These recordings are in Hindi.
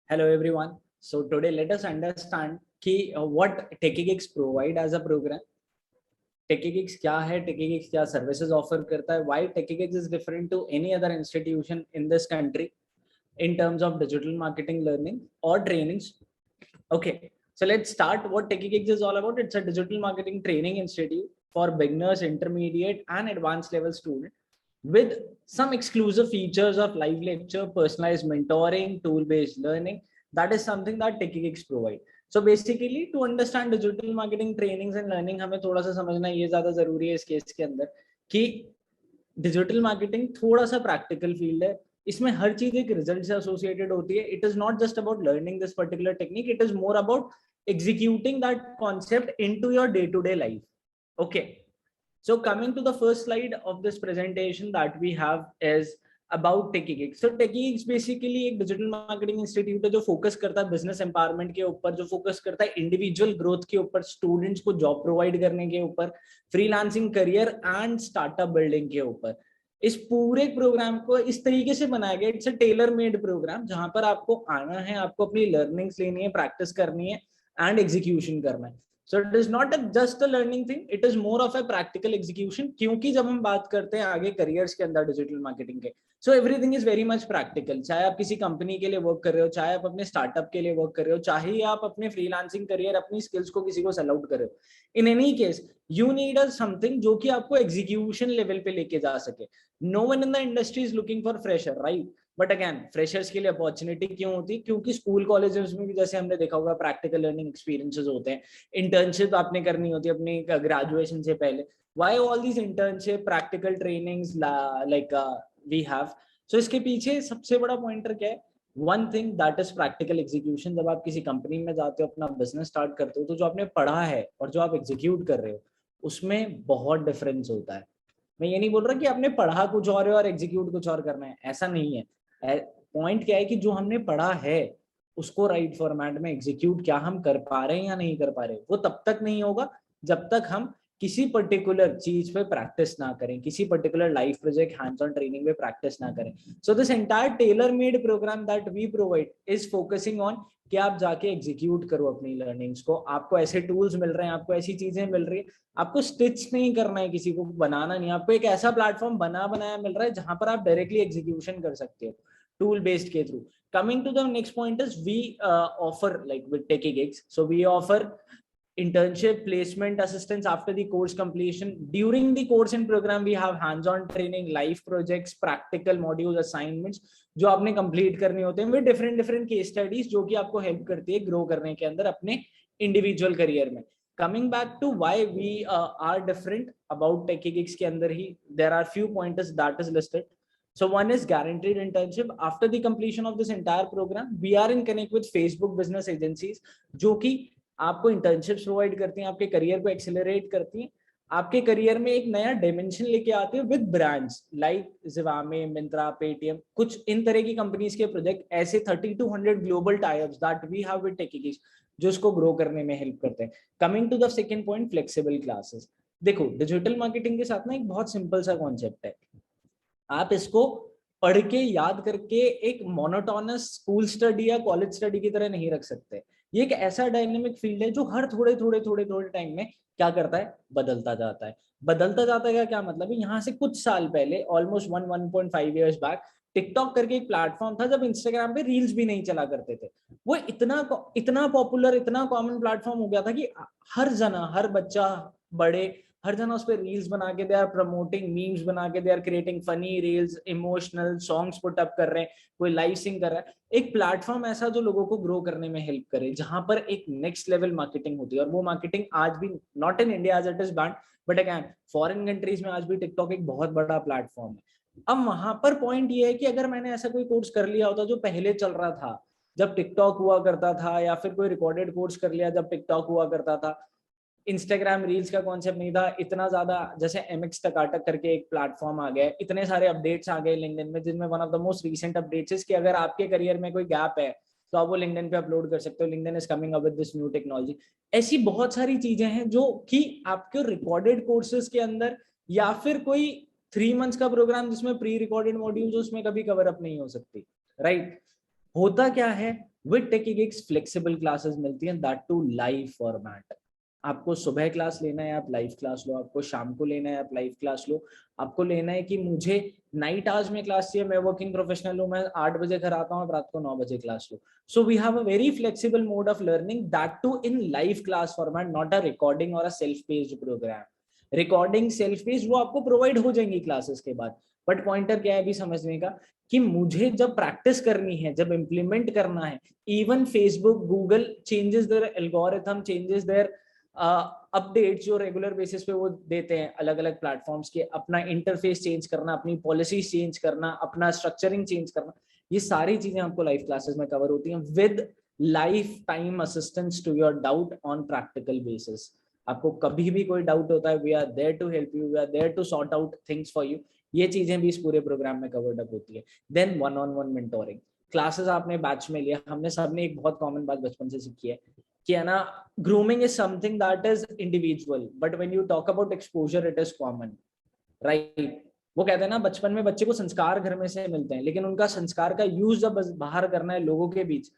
Hello everyone. So today let us understand what TechieGeeks provide as a program. TechieGeeks क्या है? TechieGeeks क्या services offer करता है? Why TechieGeeks is different to any other institution in this country in terms of digital marketing learning or trainings. Okay, so let's start what TechieGeeks is all about. It's a digital marketing training institute for beginners, intermediate and advanced level students with some exclusive features of live lecture, personalized mentoring, tool-based learning. That is something that TechieGeeks provide. So basically, to understand digital marketing trainings and learning, हमें थोड़ा सा समझना ये ज़्यादा ज़रूरी है इस केस के अंदर कि डिजिटल मार्केटिंग थोड़ा सा प्रैक्टिकल फील्ड है. इसमें हर चीज एक रिजल्ट से एसोसिएटेड होती है. It is not just about learning this particular technique, it is more about executing that concept into your day-to-day life. Okay, so coming to the first slide of this presentation that we have is about TechieGeeks. So TechieGeeks basically एक डिजिटल मार्केटिंग इंस्टीट्यूट है जो फोकस करता है बिजनेस एम्पावरमेंट के ऊपर, जो फोकस करता है इंडिविजुअल ग्रोथ के ऊपर, स्टूडेंट्स को जॉब प्रोवाइड करने के ऊपर, freelancing career and startup building के ऊपर. इस पूरे प्रोग्राम को इस तरीके से बनाया गया, it's a tailor made program जहां पर आपको आना है, आपको अपनी लर्निंग्स लेनी है, प्रैक्टिस करनी है एंड एग्जीक्यूशन करना है. So it is not just a learning thing, it is more of a practical execution. क्योंकि जब हम बात करते हैं आगे करियर्स के अंदर डिजिटल मार्केटिंग के, so everything is very much practical. चाहे आप किसी कंपनी के लिए वर्क कर रहे हो, चाहे आप अपने स्टार्टअप के लिए वर्क कर रहे हो, चाहे आप अपने फ्रीलांसिंग करियर, अपनी स्किल्स को किसी को सेल आउट कर रहे हो, in any case you need a something जो कि आपको एग्जीक्यूशन लेवल पे लेके जा सके. No one in the industry is looking for fresher, right? But again freshers के लिए अपॉर्चुनिटी क्यों होती? क्योंकि स्कूल कॉलेजेस में भी जैसे हमने देखा होगा प्रैक्टिकल लर्निंग एक्सपीरियंसेस होते हैं, इंटर्नशिप आपने करनी होती है अपनी ग्रेजुएशन से पहले. Why all these internship, practical trainings like we have? So इसके पीछे सबसे बड़ा पॉइंटर क्या है? One thing that is practical execution. जब आप किसी कंपनी में जाते हो, अपना बिजनेस स्टार्ट करते हो, तो जो आपने पढ़ा है और जो आप एग्जीक्यूट कर रहे हो उसमें बहुत डिफरेंस होता है. मैं ये नहीं बोल रहा कि आपने पढ़ा कुछ और है और एग्जीक्यूट कुछ और करना है, ऐसा नहीं है. पॉइंट क्या है कि जो हमने पढ़ा है उसको राइट फॉर्मेट में एग्जीक्यूट क्या हम कर पा रहे हैं या नहीं कर पा रहे, वो तब तक नहीं होगा जब तक हम किसी पर्टिकुलर चीज पे प्रैक्टिस ना करें, किसी particular life project, hands on training पे प्रैक्टिस ना करें. So this entire tailor made program that we provide is focusing on कि आप जाके एग्जीक्यूट करो अपनी लर्निंग्स को. आपको ऐसे टूल्स मिल रहे हैं, आपको ऐसी चीजें मिल रही है, आपको स्टिच नहीं करना है, किसी को बनाना नहीं, आपको एक ऐसा प्लेटफॉर्म बना बनाया मिल रहा है जहां पर आप डायरेक्टली एग्जीक्यूशन कर सकते हो tool based के through. Coming to the next point is we offer like with TechieGeeks. So we offer internship, placement assistance after the course completion. During the course and program we have hands-on training, live projects, practical modules, assignments जो आपने complete करने होते हैं with different case studies जो कि आपको help करती है grow करने के अंदर अपने individual career में. Coming back to why we are different about TechieGeeks के अंदर ही there are few pointers that is listed. So one is guaranteed internship. After the completion of this entire program, we are in connect with Facebook business agencies जो कि आपको internships provide करती हैं, आपके career को accelerate करती हैं, आपके career में एक नया dimension लेके आते हैं with brands like Zivame, Myntra, Paytm. कुछ इन तरह की companies के project ऐसे 30 to 100 global tie-ups that we have with TechieGeeks जो इसको grow करने में help करते हैं. Coming to the second point, flexible classes. देखो डिजिटल मार्केटिंग के साथ ना एक बहुत सिंपल सा कॉन्सेप्ट है. आप इसको पढ़ के याद करके एक मोनोटोनस स्कूल स्टडी या कॉलेज स्टडी की तरह नहीं रख सकते. ये एक ऐसा डायनेमिक फील्ड है जो हर थोड़े टाइम में क्या करता है, बदलता जाता है. बदलता जाता है क्या मतलब है? यहाँ से कुछ साल पहले ऑलमोस्ट 1.5 इयर्स बैक टिकटॉक करके एक प्लेटफॉर्म था जब इंस्टाग्राम पे रील्स भी नहीं चला करते थे. वो इतना पॉपुलर, इतना कॉमन प्लेटफॉर्म हो गया था कि हर जना, हर बच्चा, बड़े, हर जना उस पर रील्स बना के दे आर प्रमोटिंग, मीम्स बना के they are creating funny reels, emotional songs put up कर रहे हैं, कोई लाइव सिंग कर रहा है. एक प्लेटफॉर्म ऐसा जो लोगों को ग्रो करने में हेल्प करे, जहां पर एक नेक्स्ट लेवल मार्केटिंग होती है. और वो मार्केटिंग आज भी not in India as it is banned, but again foreign countries में आज भी टिकटॉक एक बहुत बड़ा प्लेटफॉर्म है. अब वहां पर पॉइंट ये है कि अगर मैंने ऐसा कोई कोर्स कर लिया होता जो पहले चल रहा था जब टिकटॉक हुआ करता था, या फिर कोई रिकॉर्डेड कोर्स कर लिया जब टिकटॉक हुआ करता था, इंस्टाग्राम रील्स का कॉन्सेप्ट नहीं था इतना ज्यादा, जैसे MX टकाटक करके एक प्लेटफॉर्म आ गया, इतने सारे अपडेट्स आ गए लिंक्डइन में, जिनमें one of the most recent updates है कि अगर आपके करियर में कोई गैप है तो आप वो लिंक्डइन पे अपलोड कर सकते हो. LinkedIn is coming up with this new technology. ऐसी बहुत सारी चीजें हैं जो कि आपके रिकॉर्डेड कोर्सेज के अंदर, या फिर कोई 3 मंथ्स का प्रोग्राम जिसमें प्री रिकॉर्डेड मॉड्यूल्स उसमें कभी कवर अप नहीं हो सकती, राइट? होता क्या है, विद टेकीगिग्स फ्लेक्सिबल क्लासेस मिलती हैं, दैट टू लाइव फॉर्मेट। आपको सुबह क्लास लेना है आप लाइव क्लास लो, आपको शाम को लेना है आप लाइव क्लास लो, आपको लेना है कि मुझे नाइट आवर्स में क्लास चाहिए, मैं वर्किंग प्रोफेशनल हूँ, मैं 8 बजे घर आता हूँ, आप रात को 9 बजे क्लास लो। So we have a very flexible mode of learning, that too in live class format, not a recording और a self paced programme. Recording self paced वो आपको प्रोवाइड हो जाएंगी क्लासेस के बाद, बट पॉइंटर क्या है अभी समझने का, कि मुझे जब प्रैक्टिस करनी है, जब इम्प्लीमेंट करना है, even Facebook Google changes their algorithm, changes their update जो रेगुलर बेसिस पे वो देते हैं अलग अलग प्लेटफॉर्म्स के, अपना इंटरफेस चेंज करना, अपनी पॉलिसीज चेंज करना, अपना स्ट्रक्चरिंग चेंज करना, ये सारी चीजें आपको लाइव क्लासेस में कवर होती हैं with life time assistance to your doubt on practical basis. आपको कभी भी कोई डाउट होता है, we are there to help you, we are there to sort out things for you. ये चीजें भी इस पूरे प्रोग्राम में कवर्ड अप होती है। Then one on one mentoring classes आपने बैच में लिया, हमने सबने एक बहुत कॉमन बात बचपन से सीखी है कि है ना, grooming is something that is individual, but when you talk about exposure it is common, right. वो कहते हैं ना, बचपन में बच्चे को संस्कार घर में से मिलते हैं, लेकिन उनका संस्कार का यूज जब बाहर करना है लोगों के बीच,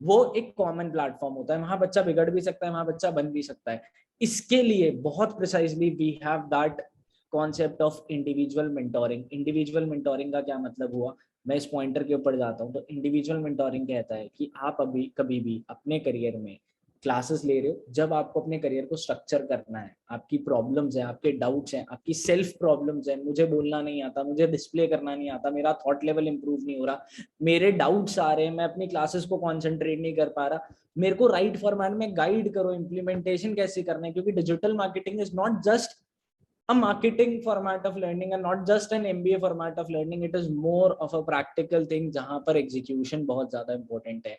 वो एक कॉमन प्लेटफॉर्म होता है, वहां बच्चा बिगड़ भी सकता है, वहां बच्चा बन भी सकता है। इसके लिए बहुत precisely we have that concept of individual mentoring. Individual mentoring का क्या मतलब हुआ, मैं इस पॉइंटर के ऊपर जाता हूँ। तो इंडिविजुअल मेंटोरिंग कहता है कि आप अभी कभी भी अपने करियर में क्लासेस ले रहे हो, जब आपको अपने करियर को स्ट्रक्चर करना है, आपकी प्रॉब्लम्स हैं, आपके डाउट्स हैं, आपकी सेल्फ प्रॉब्लम्स हैं, मुझे बोलना नहीं आता, मुझे डिस्प्ले करना नहीं आता, मेरा थॉट लेवल इंप्रूव नहीं हो रहा, मेरे डाउट्स आ रहे हैं, मैं अपनी क्लासेस को कॉन्सेंट्रेट नहीं कर पा रहा, मेरे को राइट फॉर्मेट में गाइड करो, इम्प्लीमेंटेशन कैसे करना है। क्योंकि digital marketing is not just a marketing format of learning and not just an MBA format of learning, it is more of a practical thing जहां पर execution बहुत ज्यादा important है।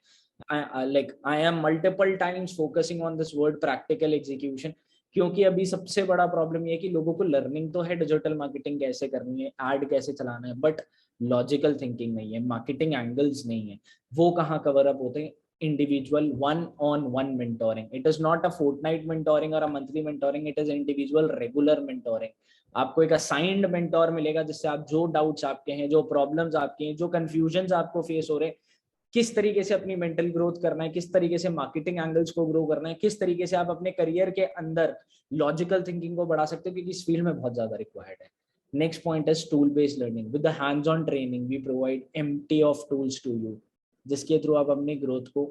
I am multiple times focusing on this word practical execution, क्योंकि अभी सबसे बड़ा प्रॉब्लम ये है कि लोगों को लर्निंग तो है डिजिटल मार्केटिंग कैसे करनी है, एड कैसे चलाना है, बट लॉजिकल थिंकिंग नहीं है, मार्केटिंग एंगल्स नहीं है। वो कहाँ कवर अप होते हैं, individual one-on-one mentoring. It is not a fortnight mentoring or a monthly mentoring, it is individual regular mentoring. आपको एक असाइंड मेंटोर मिलेगा जिससे आप जो डाउट्स आपके हैं, जो प्रॉब्लम्स आपके हैं, जो कंफ्यूजन्स आपको फेस हो रहे हैं, किस तरीके से अपनी मेंटल ग्रोथ करना है, किस तरीके से मार्केटिंग एंगल्स को ग्रो करना है, किस तरीके से आप अपने करियर के अंदर लॉजिकल थिंकिंग को बढ़ा सकते हो, क्योंकि इस फील्ड में बहुत ज्यादा रिक्वायर्ड है। Next point is tool based learning. With the hands on training we provide empty of tools to you, जिसके थ्रू आप अपनी ग्रोथ को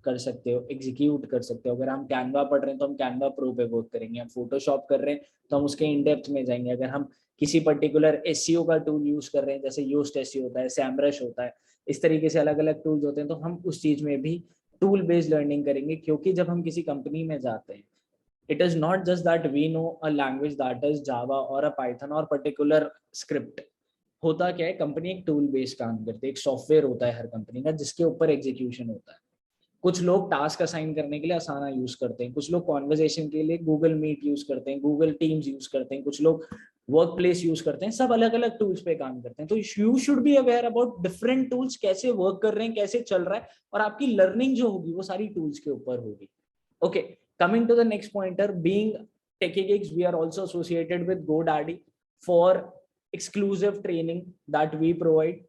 कर सकते हो, एग्जीक्यूट कर सकते हो। अगर हम कैनवा पढ़ रहे हैं तो हम कैनवा प्रो पे वर्क करेंगे, हम फोटोशॉप कर रहे हैं तो हम उसके इन डेप्थ में जाएंगे। अगर हम किसी पर्टिकुलर एसईओ का टूल यूज कर रहे हैं, जैसे योस्ट एसईओ होता है, सैमरश होता है, इस तरीके से अलग अलग टूल्स होते हैं, तो हम उस चीज में भी टूल बेस्ड लर्निंग करेंगे। क्योंकि जब हम किसी कंपनी में जाते हैं, it is not just that we know a language that is Java or a Python or particular script। होता क्या है, कंपनी एक टूल बेस्ड काम करती है, एक सॉफ्टवेयर होता है हर कंपनी का जिसके ऊपर एग्जीक्यूशन होता है। कुछ लोग टास्क असाइन करने के लिए असाना यूज करते हैं, कुछ लोग कॉन्वर्जेशन के लिए गूगल मीट यूज करते हैं, गूगल टीम्स यूज करते हैं, कुछ लोग वर्क प्लेस यूज करते हैं, सब अलग अलग टूल्स पे काम करते हैं। तो you should be aware about different tools कैसे वर्क कर रहे हैं, कैसे चल रहा है, और आपकी लर्निंग जो होगी वो सारी टूल्स के ऊपर होगी। Okay, coming to the next pointer, being TechieGigs, we are also associated with GoDaddy for exclusive training that we provide।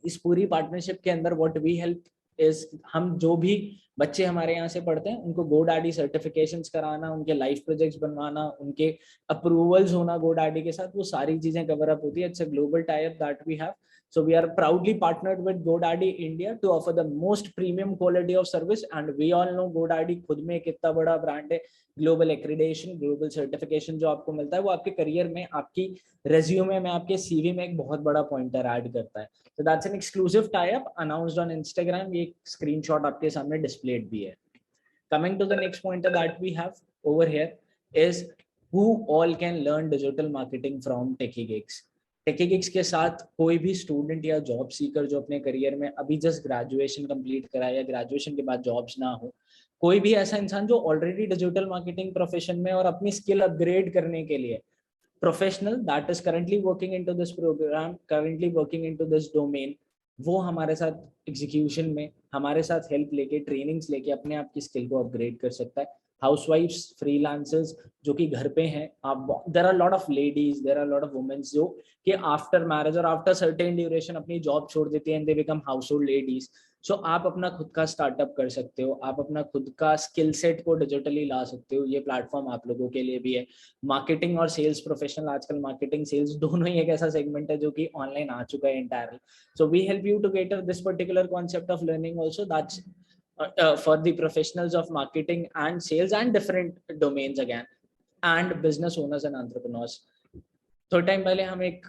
इस पूरी पार्टनरशिप के अंदर what we help is, हम जो भी बच्चे हमारे यहाँ से पढ़ते हैं उनको GoDaddy सर्टिफिकेशंस कराना, उनके लाइव प्रोजेक्ट्स बनवाना, उनके अप्रूवल्स होना GoDaddy के साथ, वो सारी चीजें कवर अप होती है। It's a global tie up that we have. So we are proudly partnered with GoDaddy India to offer the most premium quality of service, and we all know GoDaddy खुद में कितना बड़ा ब्रांड है। ग्लोबल एक्रीडेशन, ग्लोबल सर्टिफिकेशन जो आपको मिलता है वो आपके करियर में, आपकी रेज्यूमे में, आपके सीवी में एक बहुत बड़ा पॉइंटर ऐड करता है। So that's an exclusive tie-up announced on Instagram। ये स्क्रीनशॉट आपके सामने डिस्प्लेड भी है। Coming to the next pointer that we have over here is who all can learn digital marketing from TechieGigs। TechieGigs के साथ कोई भी स्टूडेंट या जॉब सीकर जो अपने करियर में अभी जस्ट ग्रेजुएशन कंप्लीट करा या ग्रेजुएशन के बाद जॉब्स ना हो, कोई भी ऐसा इंसान जो ऑलरेडी डिजिटल मार्केटिंग प्रोफेशन में और अपनी स्किल अपग्रेड करने के लिए professional that is currently working into this program, currently working into this domain, वो हमारे साथ एग्जीक्यूशन में हमारे साथ हेल्प लेके, ट्रेनिंग्स लेके अपने आप की स्किल को अपग्रेड कर सकता है। हाउसवाइफ्स, फ्रीलांसर्स जो कि घर पे हैं, आप there are lot of ladies, there are lot of womens जो कि आफ्टर मैरिज और आफ्टर सर्टेन ड्यूरेशन अपनी जॉब छोड़ देती है and they become house hold ladies. So आप अपना खुद का स्टार्टअप कर सकते हो, आप अपना खुद का स्किल सेट को डिजिटली ला सकते हो, ये प्लेटफॉर्म आप लोगों के लिए भी है। मार्केटिंग और सेल्स प्रोफेशनल, आजकल मार्केटिंग सेल्स दोनों ही एक ऐसा सेगमेंट है जो कि ऑनलाइन आ चुका है entirely. So we help you to cater this particular concept of learning also, that's for the professionals of marketing and sales and different domains again, and business owners and entrepreneurs. थोड़े टाइम पहले हम एक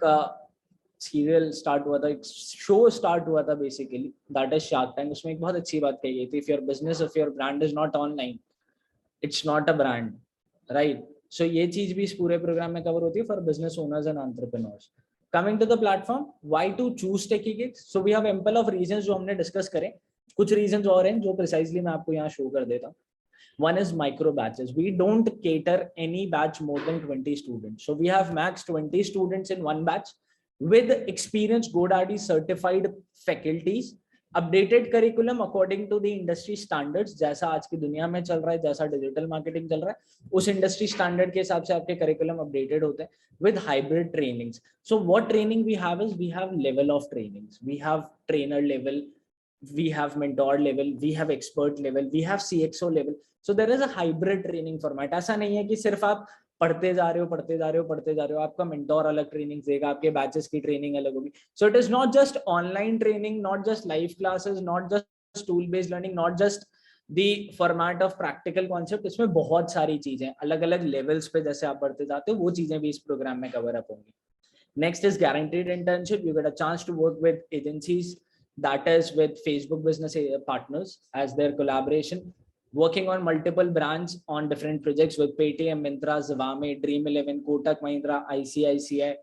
सीरियल स्टार्ट हुआ था, एक शो स्टार्ट हुआ था basically, that is shark tank. उसमें एक बहुत अच्छी बात कही गई थी, if your business, if your brand is not online, it's not a brand, right. So ये चीज भी इस पूरे प्रोग्राम में कवर होती है for business owners and entrepreneurs. Coming to the platform, why to choose TechGigs, so we have ample of reasons जो हमने डिस्कस करें। कुछ रीजंस और हैं जो प्रिसाइजली मैं आपको यहाँ शो कर देता हूँ। One is micro batches. We don't cater any batch more than 20 students. So we have max 20 students in one batch with experienced GoDaddy certified faculties, updated curriculum according to the industry standards. जैसा आज की दुनिया में चल रहा है, जैसा डिजिटल मार्केटिंग चल रहा है, उस इंडस्ट्री स्टैंडर्ड के हिसाब से आपके करिकुलम अपडेटेड होते हैं with hybrid trainings. So what training we have is, we have level of trainings. We have trainer level, we have mentor level, we have expert level, we have CXO level. So there is a hybrid training format. ऐसा नहीं है कि सिर्फ आप पढ़ते जा रहे हो, आपका मेंटोर अलग ट्रेनिंग देगा, आपके बैचेस की ट्रेनिंग अलग होगी। So it is not just online training, not just live classes, not just tool based learning, not just the format of practical concept. इसमें बहुत सारी चीजें अलग अलग लेवल्स पे जैसे आप बढ़ते जाते हो, वो चीजें भी इस प्रोग्राम में कवर अप होंगी। Next is guaranteed internship. You get a chance to work with agencies, that is with Facebook business partners as their collaboration, working on multiple brands on different projects with Paytm, Myntra, Zivame, Dream11, Kotak Mahindra, ICICI,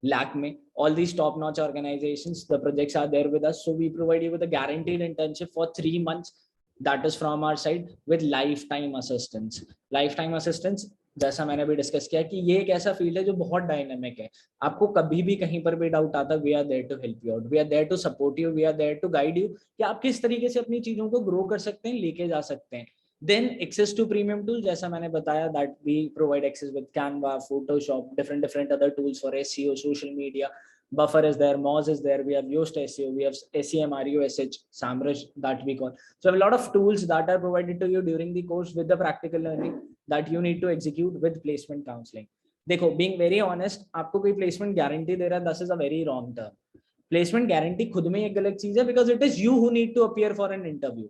Lakme, all these top notch organizations. The projects are there with us, so we provide you with a guaranteed internship for 3 months. That is from our side with lifetime assistance. Lifetime assistance, जैसा मैंने भी डिस्कस किया कि ये एक ऐसा फील्ड है जो बहुत डायनामिक है। आपको कभी भी कहीं पर भी डाउट आता, we are there to help you out, we are there to support you, we are there to guide you कि आप किस तरीके से अपनी चीजों को ग्रो कर सकते हैं, लेके जा सकते हैं। Then access to premium tool, जैसा मैंने बताया, that we provide access with Canva, Photoshop, different other tools for SEO, social media, Buffer is there, Moz is there, we have Yoast SEO, we have SEM, RUSH, SAMrush that we call. So a lot of tools that are provided to you during the course with the practical learning that you need to execute with placement counseling. देखो, being very honest, आपको कोई placement guarantee दे रहा है, this is a very wrong term. Placement guarantee खुद में एक गलत चीज है, because it is you who need to appear for an interview,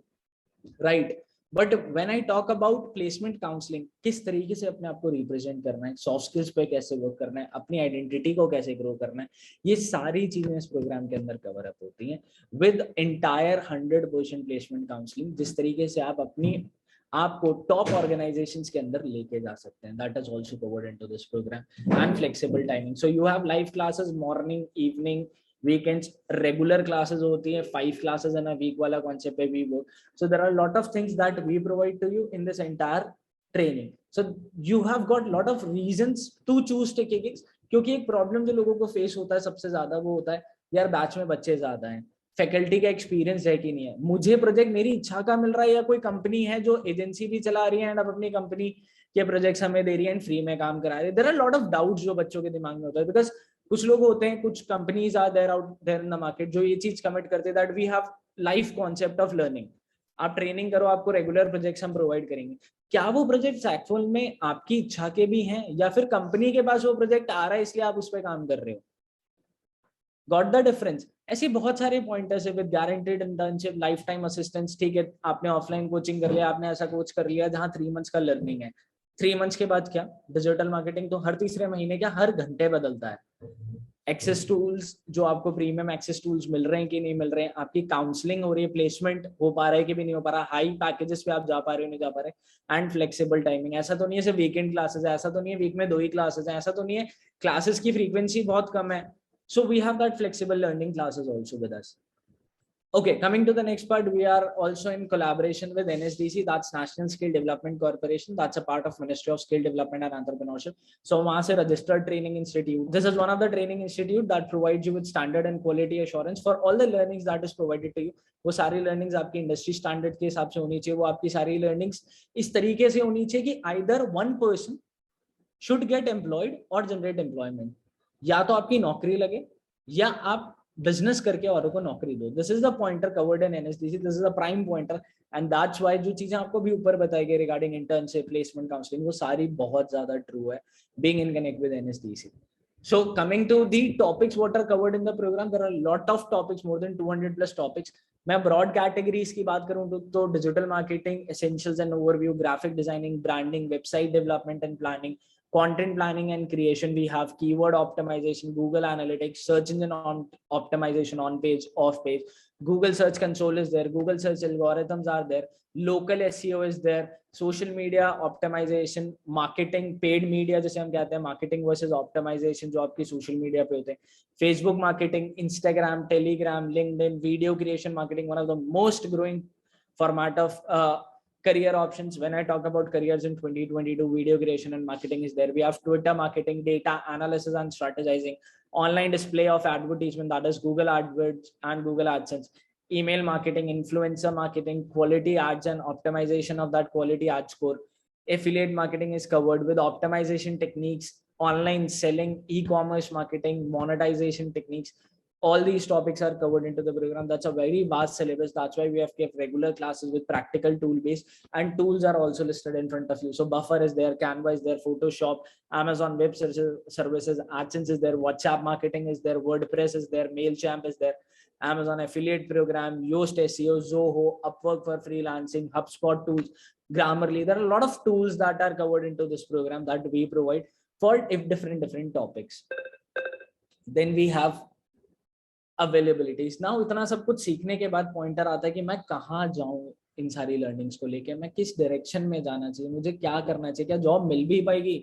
right? But when I talk about placement counselling, किस तरीके से अपने आप को रिप्रेजेंट करना है, सॉफ्ट स्किल्स पे कैसे वर्क करना है, अपनी आइडेंटिटी को कैसे ग्रो करना है, ये सारी चीजें इस प्रोग्राम के अंदर कवर अप होती हैं विद एंटायर 100% प्लेसमेंट काउंसलिंग। जिस तरीके से आप अपनी आपको टॉप ऑर्गेनाइजेशंस के अंदर लेके जा सकते हैं, that is also covered into this program. And flexible timing, so you have live classes morning, evening, weekends, regular classes होती है, 5 classes in a week वाला concept पे we work. So there are a lot of things that we provide to you in this entire training. So you have got lot of reasons to choose TechEgeX, क्योंकि एक प्रॉब्लम जो लोगों को फेस होता है सबसे ज्यादा, वो होता है यार बैच में बच्चे ज्यादा हैं, फैकल्टी का एक्सपीरियंस है कि नहीं है, मुझे प्रोजेक्ट मेरी इच्छा का मिल रहा है, या कोई कंपनी है जो एजेंसी भी चला रही है एंड अब अपनी कंपनी के प्रोजेक्ट्स हमें दे रही है एंड फ्री में काम करा रही है। There are lot of doubts जो बच्चों के दिमाग में होता है, बिकॉज कुछ लोग होते हैं, कुछ companies are there out there in the market जो ये चीज कमिट करते हैं that we have life concept of learning, आप ट्रेनिंग करो, आपको रेगुलर प्रोजेक्ट्स हम प्रोवाइड करेंगे। क्या वो प्रोजेक्ट्स एक्चुअल में आपकी इच्छा के भी हैं, या फिर कंपनी के पास वो प्रोजेक्ट आ रहा है इसलिए आप उस पर काम कर रहे हो? Got the difference? ऐसे बहुत सारे पॉइंटर्स है with guaranteed internship, life time assistance. ठीक है, आपने ऑफलाइन कोचिंग कर लिया, आपने ऐसा कोच कर लिया जहां 3 मंथ्स का लर्निंग है, 3 मंथ्स के बाद क्या, डिजिटल मार्केटिंग तो हर तीसरे महीने क्या, हर घंटे बदलता है। एक्सेस टूल्स जो आपको प्रीमियम एक्सेस टूल्स मिल रहे हैं कि नहीं मिल रहे हैं, आपकी काउंसलिंग हो रही है, प्लेसमेंट हो पा रहा है कि भी नहीं हो पा रहा, हाई पैकेजेस पे आप जा पा रहे हो नहीं जा पा रहे, एंड फ्लेक्सिबल टाइमिंग। ऐसा तो नहीं है सिर्फ वीकेंड क्लासेस है, ऐसा तो नहीं है वीक में 2 ही क्लासेस है, ऐसा तो नहीं है क्लासेस की फ्रीक्वेंसी बहुत कम है। So we have that flexible learning classes also with us. Okay, coming to the next part, we are also in collaboration with NSDC, that's National Skill Development Corporation, that's a part of Ministry of Skill Development and Entrepreneurship. So वहाँ से registered training institute, this is one of the training institute that provides you with standard and quality assurance for all the learnings that is provided to you. वो सारी learnings आपकी industry standard के हिसाब से होनी चाहिए, वो आपकी सारी learnings इस तरीके से होनी चाहिए कि either one person should get employed or generate employment, या तो आपकी नौकरी लगे या आप बिजनेस करके औरों को नौकरी दो. This is the pointer covered in NSDC. This is the prime pointer and that's why जो चीजें आपको भी ऊपर बताई गई रिगार्डिंग इंटर्नशिप, प्लेसमेंट, काउंसलिंग, वो सारी बहुत ज्यादा ट्रू है being in connect with NSDC. So coming to the topics what are covered in the program, there are a lot of topics, more than 200 plus topics. मैं broad categories की बात करूँ तो digital marketing, essentials and overview, graphic designing, branding, website development and planning, content planning and creation. We have keyword optimization, Google Analytics, search engine optimization, on page, off page. Google Search Console is there. Google Search algorithms are there. Local SEO is there. Social media optimization, marketing, paid media जैसे हम कहते हैं, मार्केटिंग वर्सेस ऑप्टिमाइजेशन जो आपकी सोशल मीडिया पे होते हैं, Facebook marketing, Instagram, Telegram, LinkedIn, video creation marketing, one of the most growing format of career options. When I talk about careers in 2022, video creation and marketing is there. We have Twitter marketing, data analysis and strategizing, online display of advertisement, that is Google AdWords and Google AdSense, email marketing, influencer marketing, quality ads and optimization of that quality ad score. Affiliate marketing is covered with optimization techniques, online selling, e-commerce marketing, monetization techniques. All these topics are covered into the program. That's a very vast syllabus. That's why we have kept regular classes with practical tool based, and tools are also listed in front of you. So Buffer is there, Canva is there, Photoshop, Amazon Web Services, AdSense is there, WhatsApp marketing is there, WordPress is there, MailChimp is there, Amazon affiliate program, Yoast SEO, Zoho, Upwork for freelancing, HubSpot tools, Grammarly. There are a lot of tools that are covered into this program that we provide for different topics. Then we have availabilities. Now इतना सब कुछ सीखने के बाद पॉइंटर आता है कि मैं कहाँ जाऊँ इन सारी लर्निंग्स को लेके, मैं किस डायरेक्शन में जाना चाहिए, मुझे क्या करना चाहिए, क्या जॉब मिल भी पाएगी.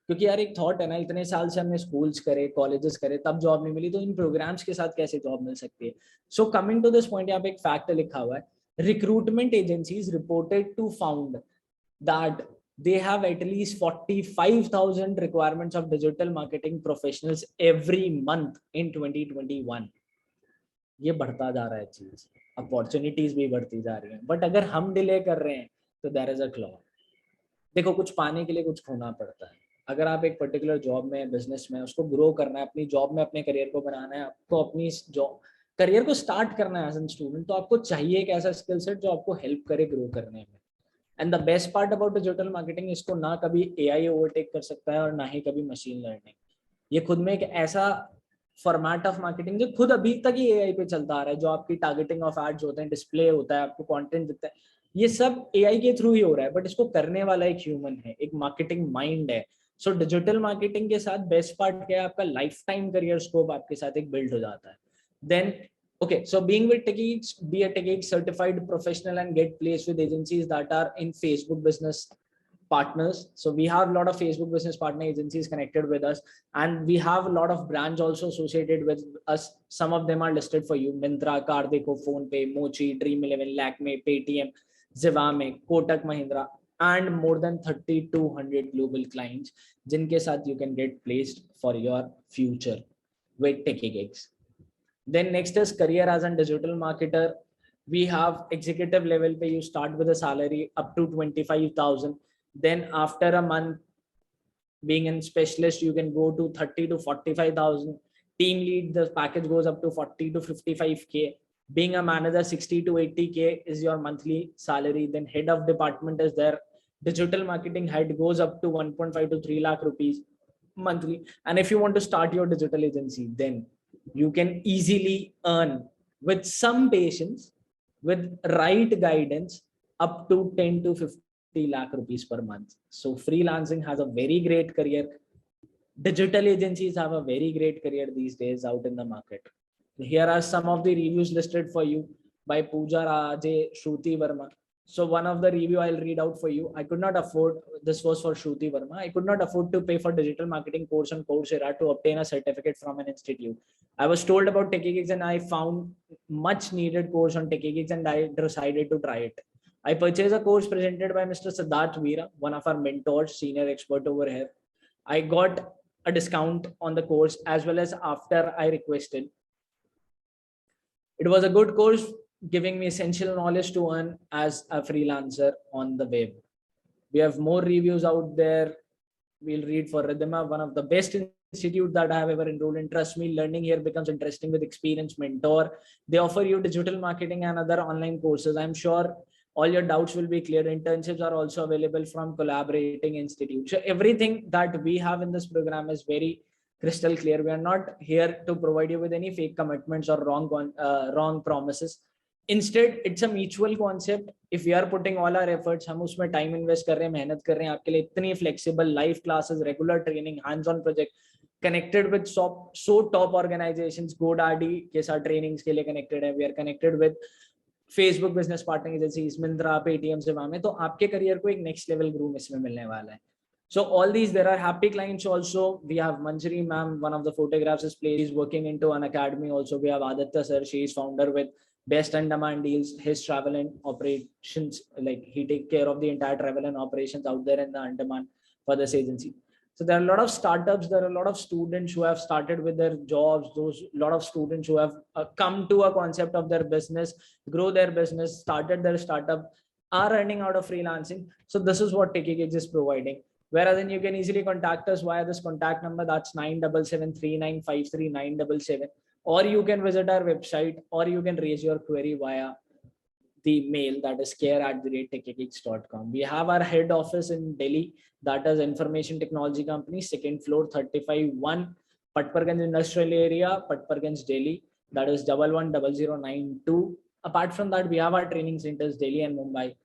क्योंकि यार एक थॉट है ना, इतने साल से हमने स्कूल्स करे, कॉलेजेस करे, तब जॉब नहीं मिली, तो इन प्रोग्राम्स के साथ कैसे जॉब मिल सकती है. So coming to this point, यहाँ पे एक फैक्ट लिखा हुआ है, recruitment agencies reported to found that they have at least 45,000 requirements of digital marketing professionals every month in 2021. ये बढ़ता जा रहा है चीज, अपॉर्चुनिटीज भी बढ़ती जा रही हैं, बट अगर हम डिले कर रहे हैं तो देयर इज अ क्लॉ. देखो, कुछ पाने के लिए कुछ खोना पड़ता है. अगर आप एक पर्टिकुलर जॉब में, बिजनेस में, उसको ग्रो करना है, अपनी जॉब में अपने करियर को बनाना है, आपको अपनी जॉब करियर को स्टार्ट करना है एज एन स्टूडेंट, तो आपको चाहिए एक ऐसा स्किल सेट जो आपको हेल्प करे ग्रो करने में. And the best part about digital marketing, इसको ना कभी एआई ओवरटेक कर सकता है और ना ही कभी मशीन लर्निंग. ये खुद में एक ऐसा फॉर्मेट ऑफ मार्केटिंग जो खुद अभी तक ही एआई पे चलता आ रहा है, जो आपकी टारगेटिंग ऑफ एड्स होते हैं, डिस्प्ले होता है, आपको कंटेंट दिखता है, ये सब एआई के थ्रू ही हो रहा है, बट इसको करने वाला एक ह्यूमन है, एक मार्केटिंग माइंड है. सो डिजिटल मार्केटिंग के साथ बेस्ट पार्ट क्या है, आपका लाइफ टाइम करियर स्कोप आपके साथ एक बिल्ड हो जाता है. Then okay, so being with TechieGeeks, be a TechieGeeks certified professional and get placed with agencies that are in Facebook business partners. So we have a lot of Facebook business partner agencies connected with us, and we have a lot of brands also associated with us. Some of them are listed for you: Myntra, Cardeko, PhonePe, Mochi, Dream11, Lakme, Paytm, Zivame, Kotak Mahindra, and more than 3,200 global clients jinke sath you can get placed for your future with TechieGeeks. Then next is career as a digital marketer. We have executive level pay, you start with a salary up to 25,000. Then after a month being a specialist, you can go to 30 to 45,000. Team lead, the package goes up to 40 to 55k. Being a manager, 60 to 80k is your monthly salary. Then head of department is there. Digital marketing head goes up to 1.5 to 3 lakh rupees monthly. And if you want to start your digital agency, then you can easily earn, with some patience, with right guidance, up to 10 to 50 lakh rupees per month. So freelancing has a very great career. Digital agencies have a very great career these days out in the market. Here are some of the reviews listed for you by Pooja Raje, Shruti Verma. So one of the review I'll read out for you. I could not afford, this was for Shruti Verma, I could not afford to pay for digital marketing course on Coursera to obtain a certificate from an institute. I was told about TechieGeeks and I found much needed course on TechieGeeks and I decided to try it. I purchased a course presented by Mr. Siddharth Veera, one of our mentors, senior expert over here. I got a discount on the course as well as after I requested. It was a good course, giving me essential knowledge to earn as a freelancer on the web. We have more reviews out there. We'll read for Ridhima, one of the best institute that I have ever enrolled in. Trust me, learning here becomes interesting with experienced mentor. They offer you digital marketing and other online courses. I'm sure all your doubts will be cleared. Internships are also available from collaborating institutes. So everything that we have in this program is very crystal clear. We are not here to provide you with any fake commitments or wrong promises. Instead, it's a mutual concept. If we are putting all our efforts, हम उसमें time invest कर रहे हैं, मेहनत कर रहे हैं आपके लिए, इतनी flexible live classes, regular training, hands-on project, connected with so top organizations, GoDaddy के साथ trainings के लिए connected है, we are connected with Facebook business partner agencies, Myntra, Paytm से वहाँ में, तो आपके career को एक next level groom इसमें मिलने वाला है. So all these, there are happy clients also. We have Manjari ma'am, one of the photographs is placed, is working into an academy also. We have Aditya sir, she is founder with Best Andaman Deals, his travel and operations, like he take care of the entire travel and operations out there in the Andaman for this agency. So there are a lot of startups, there are a lot of students who have started with their jobs, lot of students who have come to a concept of their business, grow their business, started their startup, are earning out of freelancing. So this is what TechieGigs is providing. Whereas then you can easily contact us via this contact number, that's 9773953977, or you can visit our website, or you can raise your query via the mail, that is care@techiegeeks.com. We have our head office in Delhi, that is Information Technology Company, 2nd floor, 35-1, Patparganj Industrial Area, Patparganj, Delhi, that is 110092. Apart from that, we have our training centers, Delhi and Mumbai.